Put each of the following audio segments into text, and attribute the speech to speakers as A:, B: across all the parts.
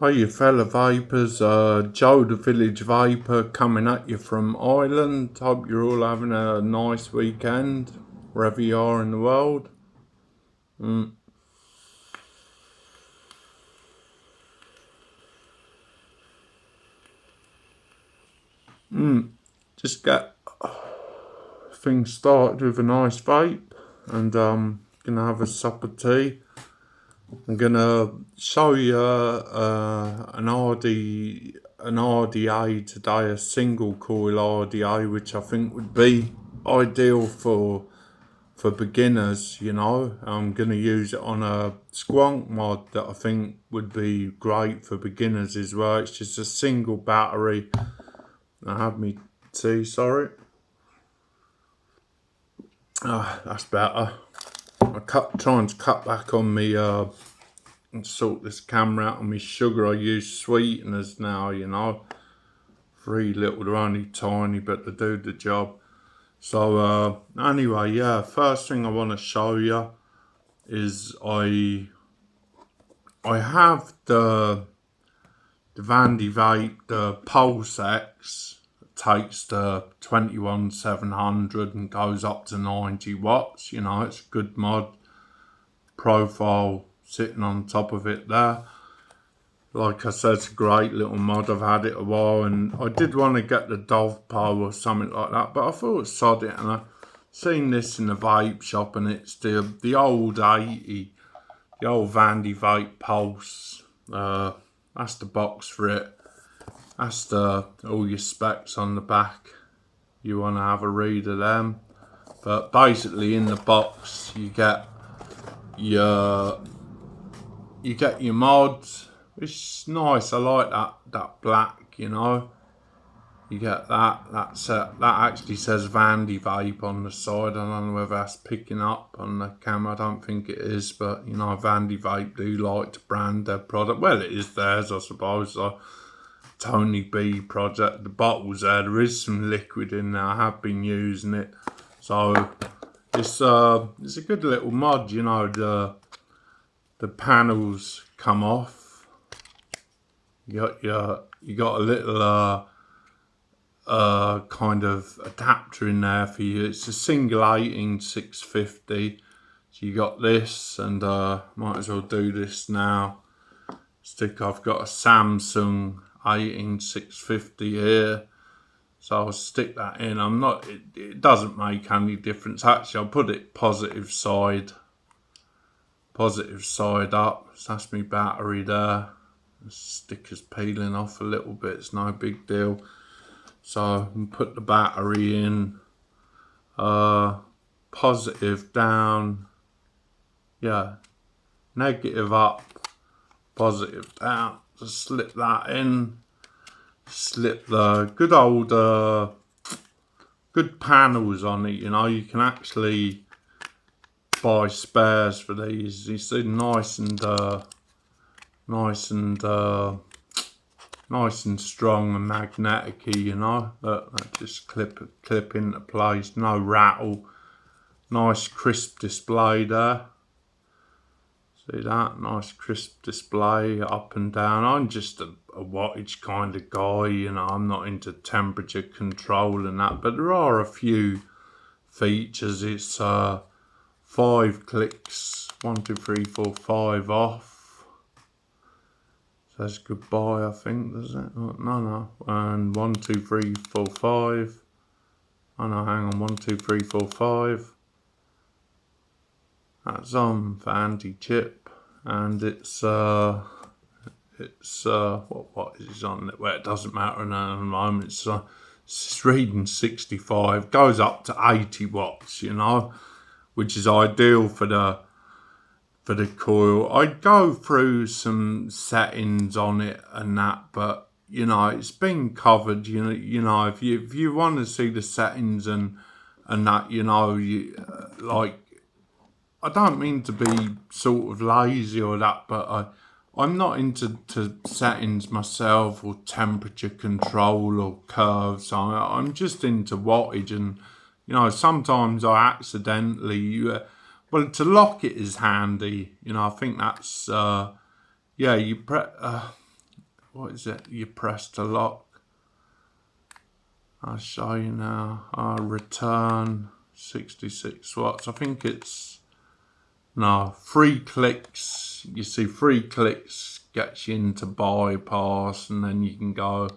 A: Hi you fellow vapors, Joe the Village Vapor coming at you from Ireland. Hope you're all having a nice weekend, wherever you are in the world. Just get things started with a nice vape, and gonna have a sup of tea. I'm gonna show you an RDA today, a single coil RDA, which I think would be ideal for beginners. I'm going to use it on a squonk mod that I think would be great for beginners as well. It's just a single battery. I have me tea, sorry. That's better. Trying to cut back on me and sort this camera out on me sugar. I use sweeteners now. 3 little, they're only tiny, but they do the job. So anyway, yeah, first thing I want to show you is I have the Vandy Vape, the Pulse X. It takes the 21700 and goes up to 90 watts. It's a good mod. Profile sitting on top of it there. Like I said, it's a great little mod. I've had it a while, and I did want to get the Dovpo or something like that, but I thought sod it, and I seen this in the vape shop, and it's the old 80, the old Vandy Vape Pulse. That's the box for it. That's all your specs on the back. You want to have a read of them. But basically, in the box, you get your mods, which is nice. I like that black. You get that. That actually says Vandy Vape on the side. I don't know whether that's picking up on the camera. I don't think it is, but Vandy Vape do like to brand their product. Well, it is theirs, I suppose. Tony B project. The bottle's there. There is some liquid in there. I have been using it, so it's a good little mod. The panels come off. You got a little kind of adapter in there for you. It's a single 18650. So you got this, and might as well do this now. I've got a Samsung 18650 here, so I'll stick that in. It doesn't make any difference. Actually, I'll put it positive side up. So that's my battery there. The sticker's peeling off a little bit. It's no big deal. So I can put the battery in, positive down, yeah, negative up, positive down. Just slip that in, slip the good old, good panels on it. You can actually buy spares for these. You see, nice and strong and magnetic-y, that just clip into place, no rattle. Nice crisp display there. See that? Nice crisp display up and down. I'm just a wattage kind of guy, I'm not into temperature control and that, but there are a few features. It's 5 clicks, 1, 2, 3, 4, 5 off. Says goodbye, I think, does it? No. And 1, 2, 3, 4, 5. Oh no, hang on. 1, 2, 3, 4, 5. That's on for anti-chip, and it's what is on it? Well, it doesn't matter at the moment. It's reading 65. Goes up to 80 watts. Which is ideal for the coil. I'd go through some settings on it and that, but it's been covered. If you want to see the settings and that, like, I don't mean to be sort of lazy or that, but I'm not into settings myself, or temperature control or curves. I'm just into wattage, and sometimes I accidentally well, to lock it is handy. I think that's, yeah, what is it? You press to lock. I'll show you now. Return 66 watts. I think it's, no, 3 clicks. You see 3 clicks gets you into bypass, and then you can go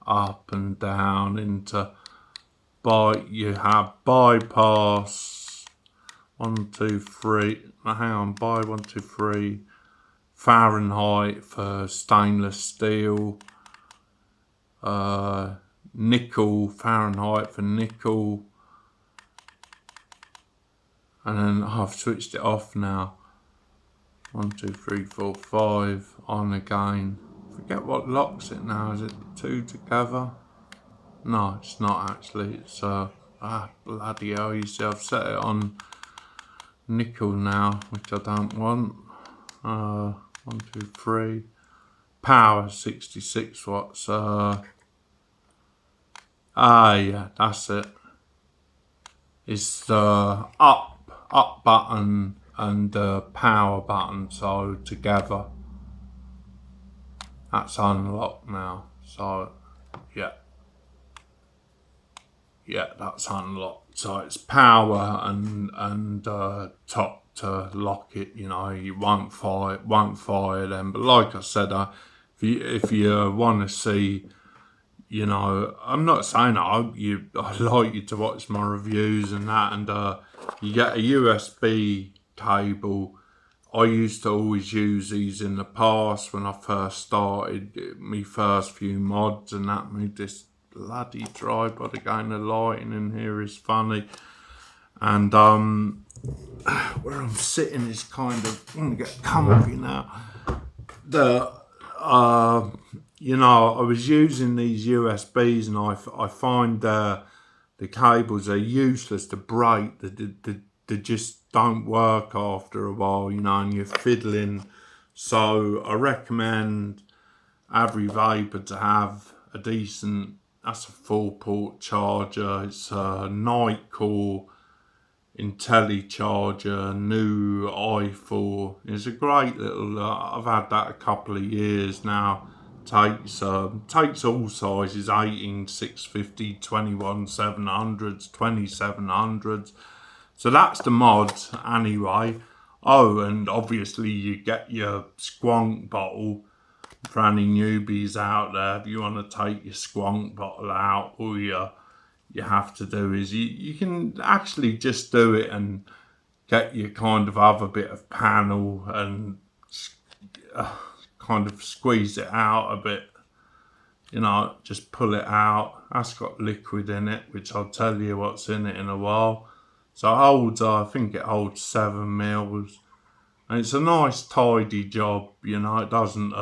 A: up and down into you have bypass 1, 2, 3. Hang on, 1, 2, 3. Fahrenheit for stainless steel. Nickel, Fahrenheit for nickel. And then I've switched it off now. 1, 2, 3, 4, 5. On again. Forget what locks it now. Is it 2 together? No, it's not actually. It's bloody hell. You see, I've set it on nickel now, which I don't want. 1, 2, 3. Power 66 watts. Yeah, that's it. It's the up button and the power button, so together. That's unlocked now. So yeah, that's unlocked. So it's power and top to lock it. You know, you won't fire them. But like I said, if you want to see, you know, I'm not saying I like you to watch my reviews and that, and you get a USB cable. I used to always use these in the past when I first started my first few mods and that. Me this bloody tripod again. The lighting in here is funny, and where I'm sitting is kind of, I'm gonna get comfy now. You know, I was using these USBs, and I find the cables are useless to break. They just don't work after a while, you know, and you're fiddling. So I recommend every Vapor to have a decent, that's a full port charger. It's a Nightcore IntelliCharger, new i4. It's a great little, I've had that a couple of years now. Takes all sizes, 18, 650, 21, 700s, 2700s. So that's the mods anyway. Oh, and obviously you get your squonk bottle for any newbies out there. If you want to take your squonk bottle out, all you have to do is you can actually just do it and get your kind of other bit of panel and kind of squeeze it out a bit, you know, just pull it out. That's got liquid in it, which I'll tell you what's in it in a while. So it holds, I think it holds 7 mils, and it's a nice tidy job, you know. It doesn't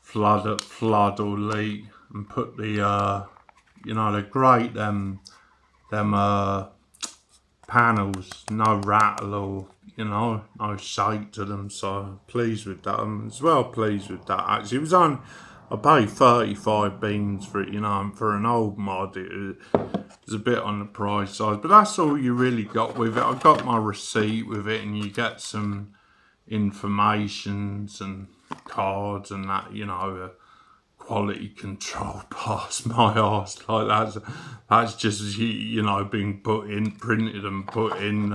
A: flood or leak. And put the you know, they're great, them panels, no rattle or, you know, no shake to them. So pleased with that. I'm as well pleased with that. Actually, it was on, I paid 35 beans for it, you know, and for an old mod it was a bit on the price side, but that's all you really got with it. I got my receipt with it, and you get some informations and cards and that, you know, quality control past my arse. Like that's just, you know, being printed and put in.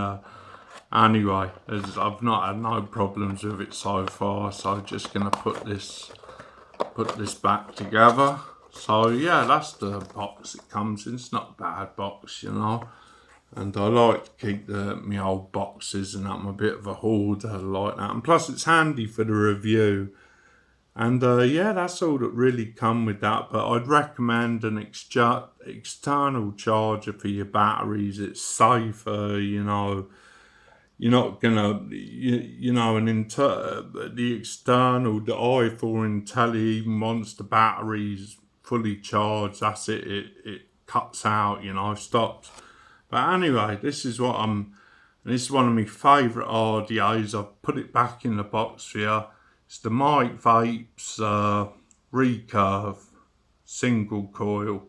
A: Anyway, I've not had no problems with it so far, so I'm just gonna put this back together. So yeah, that's the box it comes in. It's not a bad box, you know. And I like to keep my old boxes, and I'm a bit of a hoarder like that. And plus it's handy for the review. And yeah, that's all that really come with that. But I'd recommend an external charger for your batteries. It's safer, you know. You're not gonna, you know, the external, the i4 Intelli, even once the battery's fully charged, that's it. It cuts out, you know, stops. But anyway, this is one of my favourite RDAs. I've put it back in the box for you. It's the Mike Vapes Recurve single coil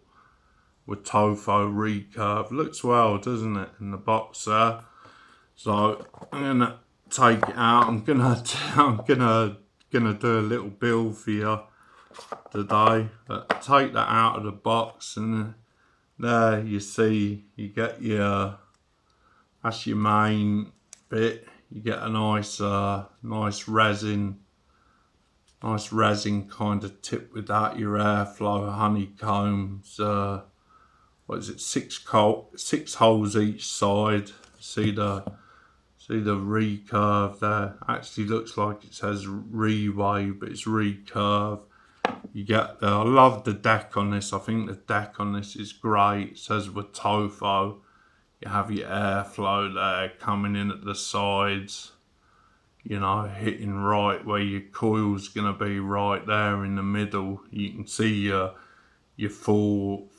A: with Tofo Recurve. Looks well, doesn't it, in the box there? So I'm gonna take it out. I'm gonna do a little build for you. today. But take that out of the box, and there you see, you get your, that's your main bit. You get a nice nice resin kind of tip with that. Your airflow honeycombs, what is it, six holes each side. See the recurve there. Actually looks like it says rewave, but it's recurve. You get I love the deck on this. I think the deck on this is great. It says Watofo. You have your airflow there coming in at the sides, you know, hitting right where your coil's gonna be, right there in the middle. You can see your full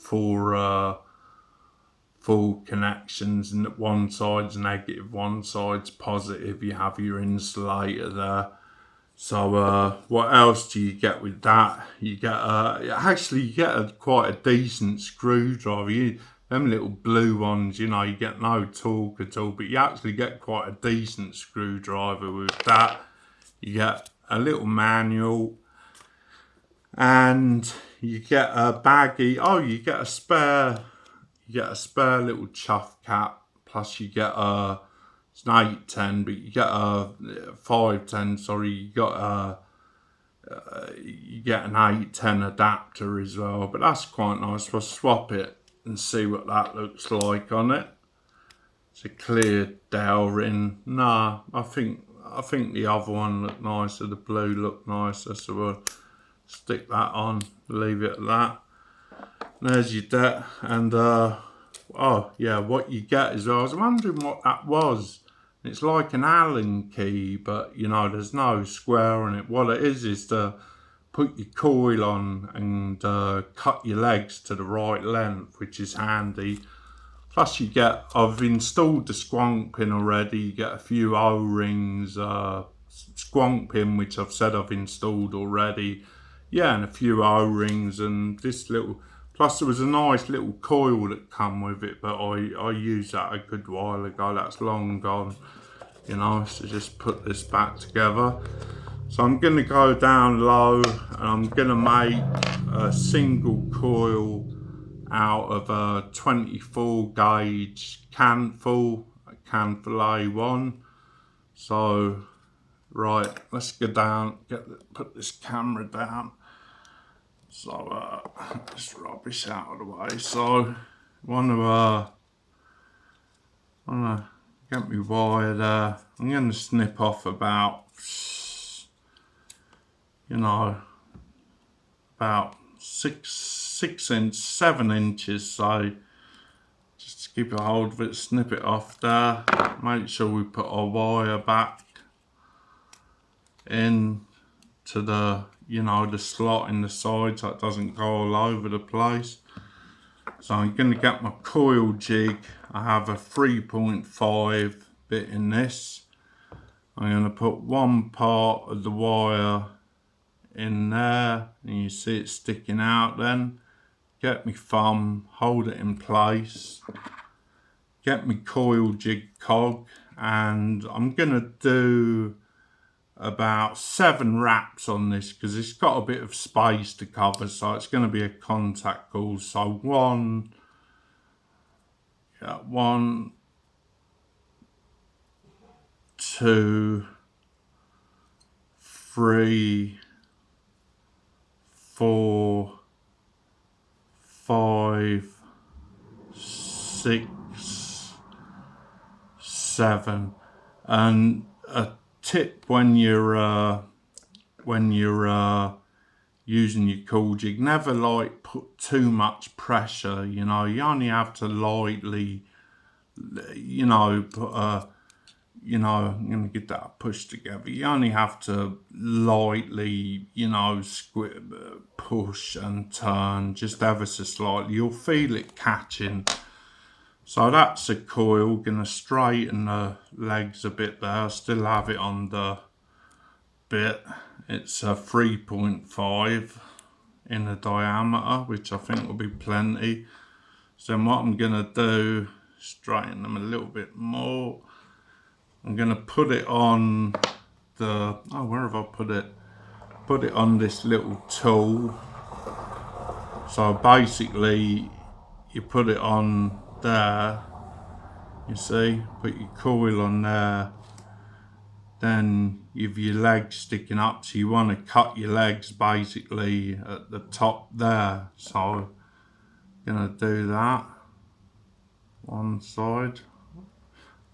A: connections, and one side's negative, one side's positive. You have your insulator there. So what else do you get with that? You get actually you get quite a decent screwdriver. Them little blue ones, you know, you get no torque at all, but you actually get quite a decent screwdriver with that. You get a little manual, and you get a baggie. Oh, you get a spare little chuff cap. Plus you get it's an 810, but you get a 510. Sorry, you get an 810 adapter as well. But that's quite nice. We'll swap it and see what that looks like on it. It's a clear dowel ring. Nah, I think the other one looked nicer. The blue looked nicer, so we'll stick that on. Leave it at that. There's your deck, and oh yeah, what you get is, I was wondering what that was. It's like an Allen key, but you know, there's no square on it. What it is to put your coil on and cut your legs to the right length, which is handy. Plus you get, I've installed the squonk pin already. You get a few O-rings, squonk pin, which I've said I've installed already. Yeah, and a few O-rings, and this little, plus there was a nice little coil that come with it, but I used that a good while ago. That's long gone, you know, so just put this back together. So I'm going to go down low, and I'm going to make a single coil out of a 24 gauge Canfil A1. So right, let's go down, put this camera down. So this rubbish out of the way. So wanna get me wire there. I'm gonna snip off about, you know, about 7 inches. So just keep a hold of it, snip it off there. Make sure we put our wire back in to the, you know, the slot in the side, so it doesn't go all over the place. So I'm going to get my coil jig. I have a 3.5 bit in this. I'm going to put one part of the wire in there, and you see it sticking out. Then get my thumb, hold it in place, get my coil jig cog, and I'm going to do about 7 wraps on this because it's got a bit of space to cover, so it's going to be a contact coil. So 1, 2, 3, 4, 5, 6, 7, and a tip when you're using your coil jig, never like put too much pressure. You know, you only have to lightly, you know, put you know, I'm gonna get that pushed together. You only have to lightly, you know, push and turn just ever so slightly. You'll feel it catching. So that's a coil. Gonna straighten the legs a bit there. Still have it on the bit. It's a 3.5 in the diameter, which I think will be plenty. So then what I'm gonna do, straighten them a little bit more. I'm gonna put it on the, oh, where have I put it? put it on this little tool. So basically you put it on there, you see, put your coil on there, then you've your legs sticking up, so you want to cut your legs basically at the top there. So I'm gonna do that one side.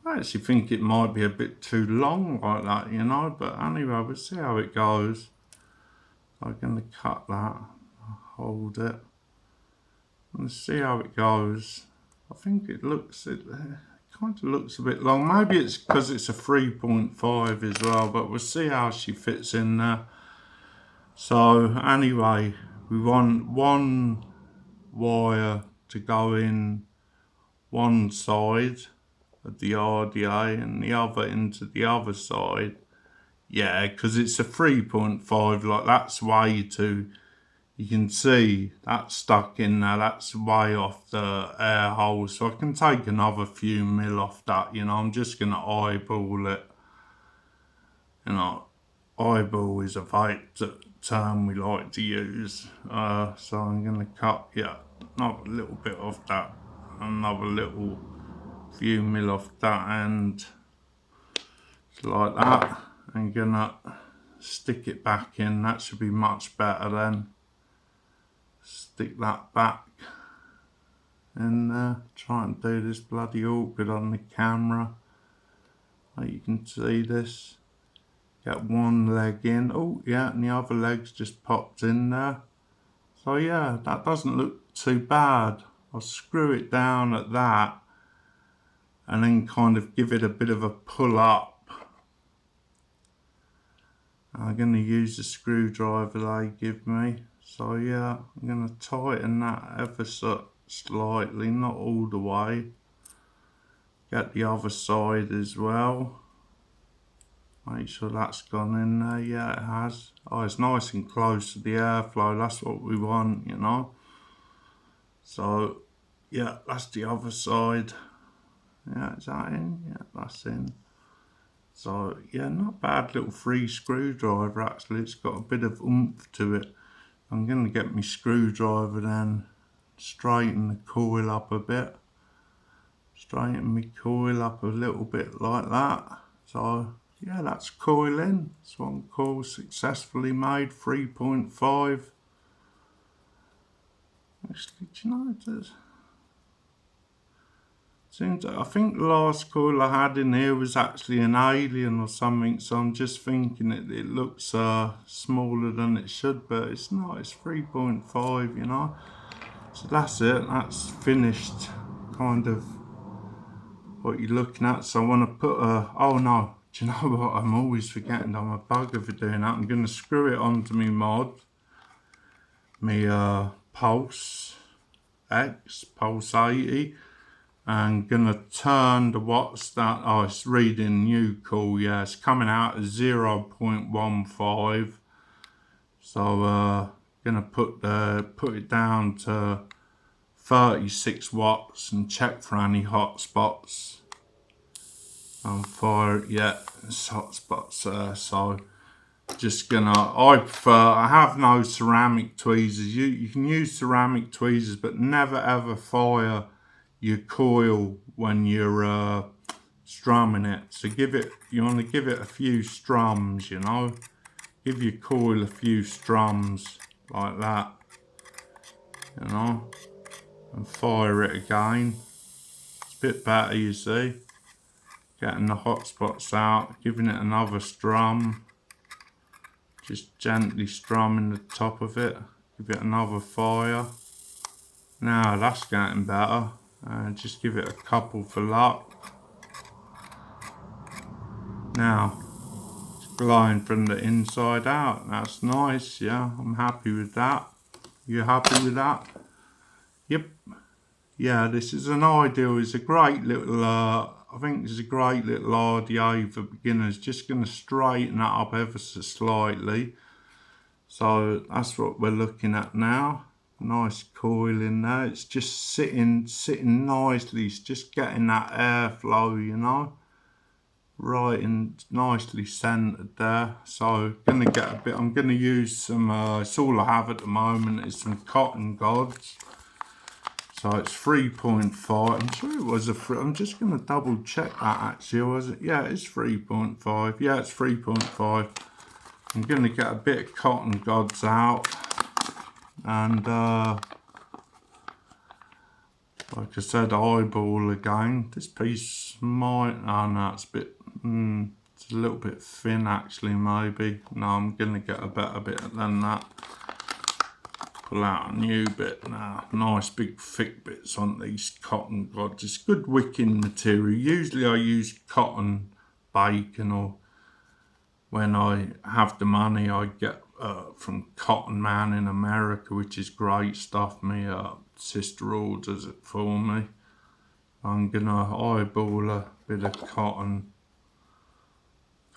A: I actually think it might be a bit too long like that, you know, but anyway, we'll see how it goes. I'm gonna cut that, hold it, and see how it goes. I think it kind of looks a bit long. Maybe it's because it's a 3.5 as well, but we'll see how she fits in there. So anyway, we want one wire to go in one side of the RDA and the other into the other side. Yeah, because it's a 3.5, like that's way too, you can see that's stuck in there, that's way off the air hole, so I can take another few mil off that, you know. I'm just going to eyeball it, you know. Eyeball is a vague term we like to use, so I'm going to cut, yeah, another little bit off that, another little few mil off that end, like that. I'm going to stick it back in, that should be much better then. Stick that back in there. Try and do this bloody awkward on the camera. Like you can see this. Get one leg in. Oh yeah, and the other leg's just popped in there. So yeah, that doesn't look too bad. I'll screw it down at that and then kind of give it a bit of a pull up. I'm going to use the screwdriver they give me. So yeah, I'm going to tighten that ever so slightly, not all the way. Get the other side as well. Make sure that's gone in there. Yeah, it has. Oh, it's nice and close to the airflow. That's what we want, you know. So yeah, that's the other side. Yeah, is that in? Yeah, that's in. So yeah, not bad little free screwdriver actually. It's got a bit of oomph to it. I'm going to get my screwdriver then, straighten the coil up a bit. Straighten my coil up a little bit like that. So yeah, that's coil in. That's one coil successfully made, 3.5. Actually, do you know, I think the last coil I had in here was actually an alien or something, so I'm just thinking it looks smaller than it should, but it's not, it's 3.5, you know. So that's it, that's finished kind of what you're looking at. So I want to put a, oh no, do you know what, I'm always forgetting, I'm a bugger for doing that. I'm going to screw it onto my mod, my Pulse X, Pulse 80. I'm gonna turn the watts that, oh, it's reading new cool, yeah, it's coming out at 0.15. So gonna put it down to 36 watts and check for any hot spots. Fire it, yeah, it's hot spots there. So just gonna, I have no ceramic tweezers. You can use ceramic tweezers, but never ever fire your coil when you're strumming it. So you want to give it a few strums, you know. Give your coil a few strums like that, you know, and fire it again. It's a bit better, you see. Getting the hot spots out, giving it another strum. Just gently strumming the top of it. Give it another fire. Now that's getting better. Just give it a couple for luck. Now it's glowing from the inside out. That's nice, yeah. I'm happy with that. You happy with that? Yep. Yeah, this is an ideal. It's a great little. I think this is a great little RDA for beginners. Just going to straighten that up ever so slightly. So that's what we're looking at now. Nice coil in there. It's just sitting nicely. It's just getting that airflow, you know. right and nicely centered there. So gonna get a bit, I'm gonna use some, it's all I have at the moment is some cotton gods. So it's 3.5, I'm sure it was I'm just gonna double check that actually, was it? Yeah, it's 3.5, yeah, it's 3.5. I'm gonna get a bit of cotton gods out and like I said, eyeball again. This piece might, oh no, it's a bit, it's a little bit thin actually maybe. No, I'm gonna get a better bit than that. Pull out a new bit now. Nice big thick bits on these cotton gods. It's good wicking material. Usually I use cotton bacon, or when I have the money I get from Cotton Man in America, which is great stuff. My sister orders it for me. I'm gonna eyeball a bit of cotton,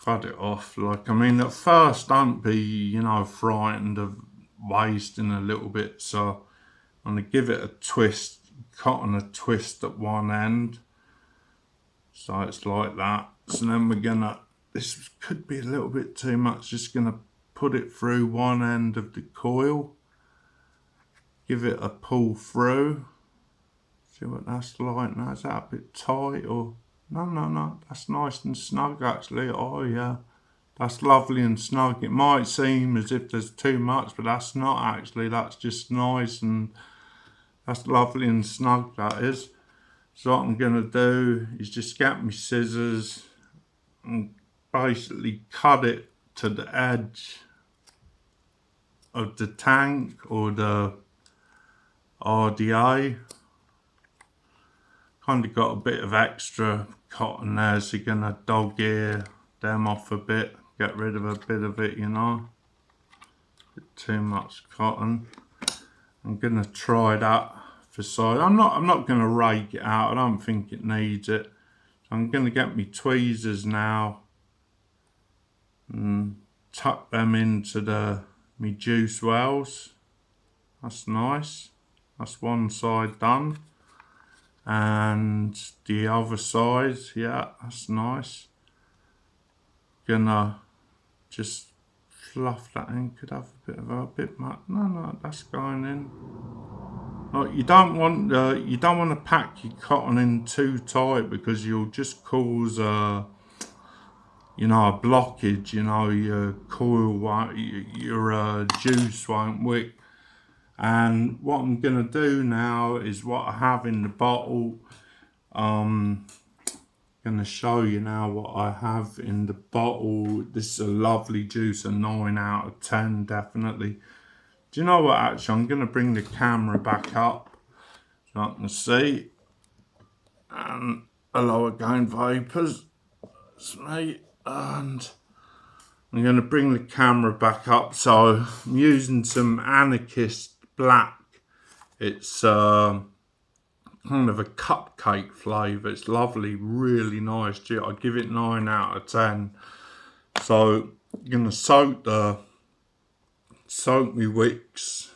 A: cut it off. Like, I mean, at first don't be, you know, frightened of wasting a little bit. So I'm gonna give it a twist, cotton a twist at one end. So it's like that. So then we're gonna, this could be a little bit too much, just gonna put it through one end of the coil, give it a pull through, see what that's like. Now, is that a bit tight, or no, that's nice and snug actually. Oh yeah, that's lovely and snug. It might seem as if there's too much, but that's not actually, that's just nice and that's lovely and snug, that is. So what I'm gonna do is just get my scissors and basically cut it to the edge of the tank or the RDA. Kind of got a bit of extra cotton there, so you're gonna dog ear them off a bit, get rid of a bit of it, you know. Bit too much cotton. I'm gonna try that for size. I'm not gonna rake it out. I don't think it needs it. So I'm gonna get my tweezers now and tuck them into my juice wells. That's nice. That's one side done. And the other side, yeah, that's nice. Gonna just fluff that in. Could have a bit of a bit much. No, that's going in. Like, you don't want to pack your cotton in too tight, because you'll just cause you know, a blockage. You know, your coil won't, your juice won't wick. And what I'm gonna do now is what I have in the bottle. Gonna show you now what I have in the bottle. This is a lovely juice, a 9 out of 10 definitely. Do you know what, actually, I'm gonna bring the camera back up so I can see. And hello again, vapors, it's me. And I'm gonna bring the camera back up. So I'm using some Anarchist Black. It's kind of a cupcake flavour. It's lovely, really nice. I give it 9 out of 10. So I'm gonna soak my wicks,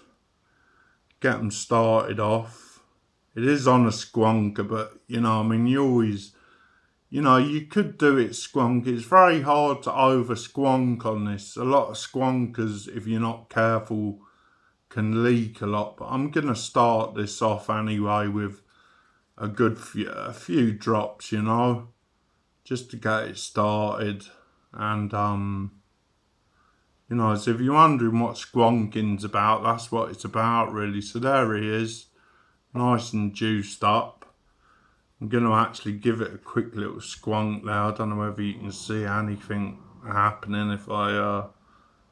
A: get them started off. It is on a squonker, but you know, I mean, you always, you know, you could do it squonk. It's very hard to over squonk on this. A lot of squonkers, if you're not careful, can leak a lot. But I'm gonna start this off anyway with a good few drops, you know, just to get it started. And you know, so if you're wondering what squonking's about, that's what it's about really. So there he is, nice and juiced up. I'm going to actually give it a quick little squonk there. I don't know whether you can see anything happening. If I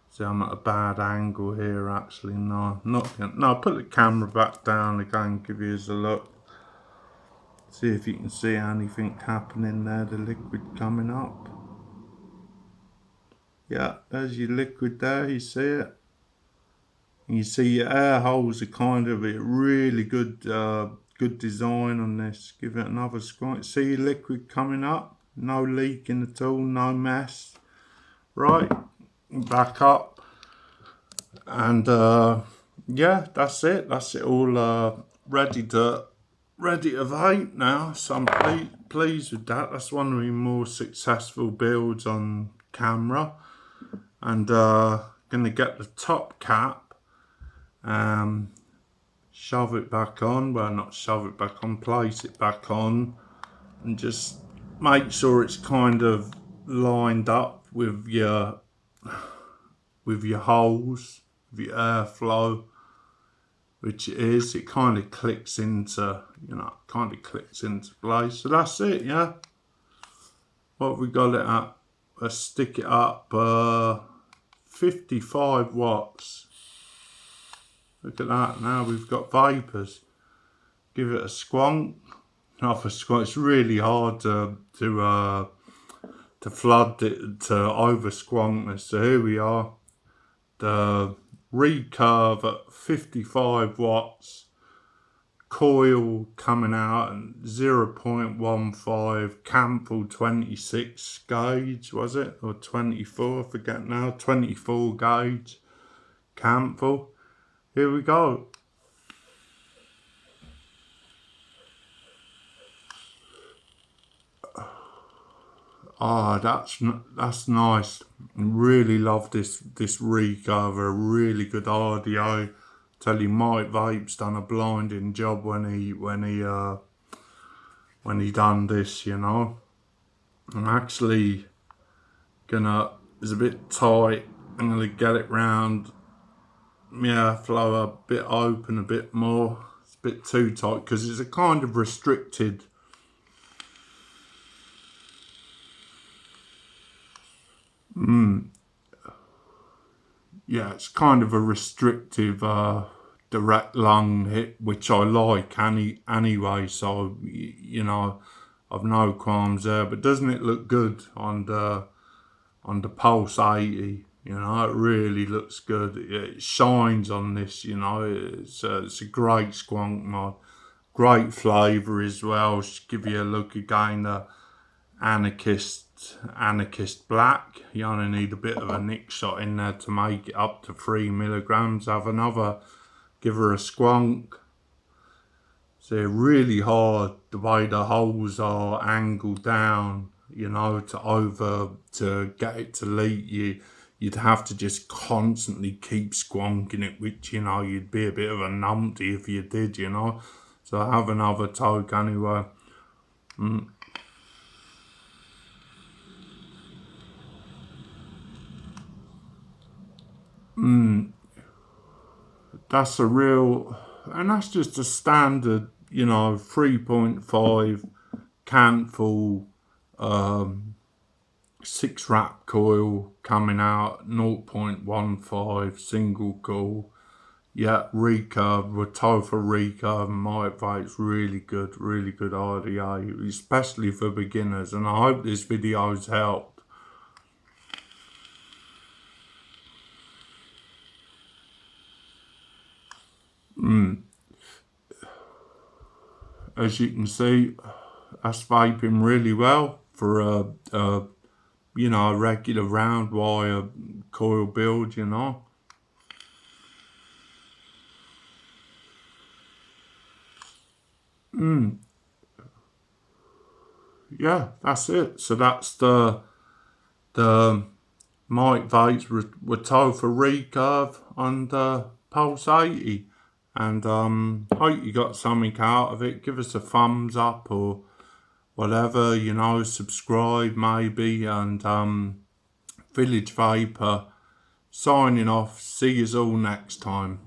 A: see, I'm at a bad angle here actually. No, not gonna, no, put the camera back down again, give you a look. See if you can see anything happening there, the liquid coming up. Yeah, there's your liquid there, you see it? And you see your air holes are kind of a really good good design on this. Give it another squint. See your liquid coming up? No leaking at all, no mess. Right, back up. And yeah, that's it all ready to ready to vape now, so I'm pleased with that. That's one of my more successful builds on camera. And gonna get the top cap, shove it back on, well not shove it back on, place it back on, and just make sure it's kind of lined up with your holes, with your airflow, which it is. It kind of clicks into, place. So that's it, yeah. What have we got it at? Let's stick it up, 55 watts. Look at that, now we've got vapors. Give it a squonk. Not a squonk, it's really hard to flood it, to over squonk this. So here we are. The Recurve at 55 watts. Coil coming out at 0.15, Campbell 26 gauge, was it? Or 24, I forget now. 24 gauge Campbell. Here we go. Ah, that's nice. Really love this Recurve. A really good RDA. Tell you, Mike Vape's done a blinding job when he done this. You know, I'm actually gonna. It's a bit tight. I'm gonna get it round. Yeah, flow a bit open a bit more. It's a bit too tight because it's a kind of restricted. Yeah, it's kind of a restrictive direct lung hit, which I like anyway. So you know, I've no qualms there. But doesn't it look good on the Pulse 80? You know, it really looks good. It shines on this. You know, it's a great squonk mod, great flavour as well. Just give you a look again. The Anarchist Black. You only need a bit of a nick shot in there to make it up to 3 milligrams. Have another, give her a squonk. So really hard the way the holes are angled down, you know, to get it to leak. You'd have to just constantly keep squonking it, which, you know, you'd be a bit of a numpty if you did, you know. So have another toke anyway. That's a real, and that's just a standard, you know, 3.5 cantful 6 wrap coil coming out, 0.15 single coil. Yeah, Recurve, Ratofa Recurve, my advice, really good RDA, especially for beginners, and I hope this video's helped. As you can see, that's vaping really well for a you know, a regular round wire coil build, you know. Yeah, that's it. So that's the Mike Vapes Ratofa Recurve on the Pulse 80. And hope you got something out of it. Give us a thumbs up or whatever, you know, subscribe maybe. And Village Vapor signing off. See you all next time.